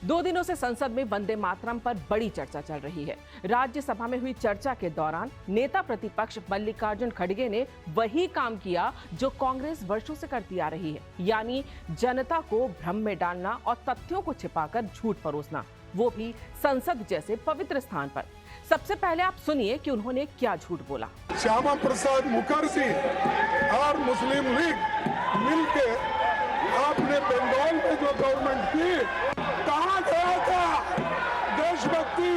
2 दिनों से संसद में वंदे मातरम पर बड़ी चर्चा चल रही है। राज्यसभा में हुई चर्चा के दौरान नेता प्रतिपक्ष मल्लिकार्जुन खड़गे ने वही काम किया जो कांग्रेस वर्षों से करती आ रही है, यानी जनता को भ्रम में डालना और तथ्यों को छिपाकर झूठ परोसना, वो भी संसद जैसे पवित्र स्थान पर। सबसे पहले आप सुनिए कि उन्होंने क्या झूठ बोला। श्यामा प्रसाद मुखर्जी और मुस्लिम लीग मिलके आपने बंगाल में जो गवर्नमेंट की, कहाँ गया था देशभक्ति?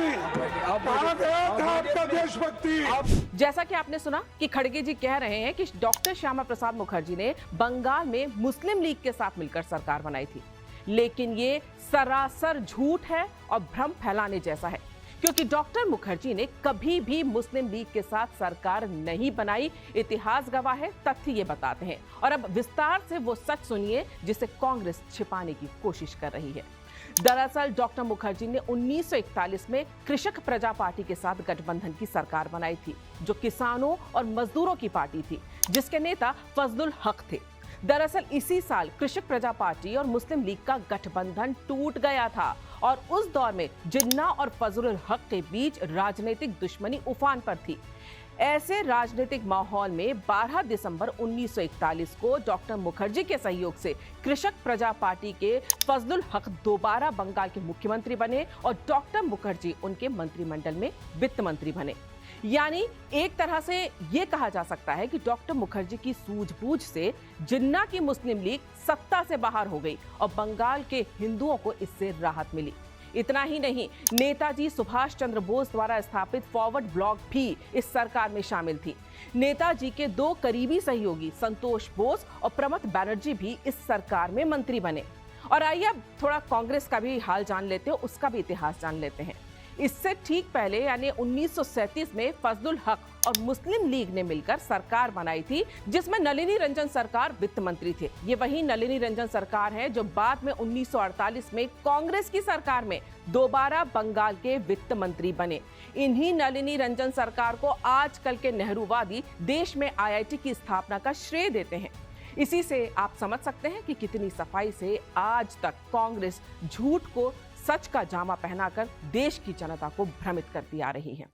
कहाँ गया था आपका देशभक्ति? जैसा कि आपने सुना कि खड़गे जी कह रहे हैं कि डॉक्टर श्यामा प्रसाद मुखर्जी ने बंगाल में मुस्लिम लीग के साथ मिलकर सरकार बनाई थी, लेकिन ये सरासर झूठ है और भ्रम फैलाने जैसा है, क्योंकि डॉक्टर मुखर्जी ने कभी भी मुस्लिम लीग के साथ सरकार नहीं बनाई। इतिहास गवाह है, तथ्य ये बताते हैं। और अब विस्तार से वो सच सुनिए जिसे कांग्रेस छिपाने की कोशिश कर रही है। दरअसल डॉक्टर मुखर्जी ने 1941 में कृषक प्रजा पार्टी के साथ गठबंधन की सरकार बनाई थी, जो किसानों और मजदूरों की पार्टी थी, जिसके नेता फजलुल हक थे। दरअसल इसी साल कृषक प्रजा पार्टी और मुस्लिम लीग का गठबंधन टूट गया था और उस दौर में जिन्ना और फजलुल हक के बीच राजनीतिक दुश्मनी उफान पर थी। ऐसे राजनीतिक माहौल में 12 दिसंबर 1941 को डॉक्टर मुखर्जी के सहयोग से कृषक प्रजा पार्टी के फजलुल हक दोबारा बंगाल के मुख्यमंत्री बने और डॉक्टर मुखर्जी उनके मंत्रिमंडल में वित्त मंत्री बने। यानी एक तरह से यह कहा जा सकता है कि डॉक्टर मुखर्जी की सूझबूझ से जिन्ना की मुस्लिम लीग सत्ता से बाहर हो गई और बंगाल के हिंदुओं को इससे राहत मिली। इतना ही नहीं, नेताजी सुभाष चंद्र बोस द्वारा स्थापित फॉरवर्ड ब्लॉक भी इस सरकार में शामिल थी। नेताजी के 2 करीबी सहयोगी संतोष बोस और प्रमथ बनर्जी भी इस सरकार में मंत्री बने। और आइए अब थोड़ा कांग्रेस का भी हाल जान लेते हो, उसका भी इतिहास जान लेते हैं। इससे ठीक पहले यानी 1937 में फजलुल हक और मुस्लिम लीग ने मिलकर सरकार बनाई थी, जिसमें नलिनी रंजन सरकार वित्त मंत्री थे। ये वही नलिनी रंजन सरकार है जो बाद में 1948 में कांग्रेस की सरकार में दोबारा बंगाल के वित्त मंत्री बने। इन्हीं नलिनी रंजन सरकार को आजकल के नेहरूवादी देश में आईआईटी की स्थापना का श्रेय देते हैं। इसी से आप समझ सकते हैं कि कितनी सफाई से आज तक कांग्रेस झूठ को सच का जामा पहनाकर देश की जनता को भ्रमित करती आ रही है।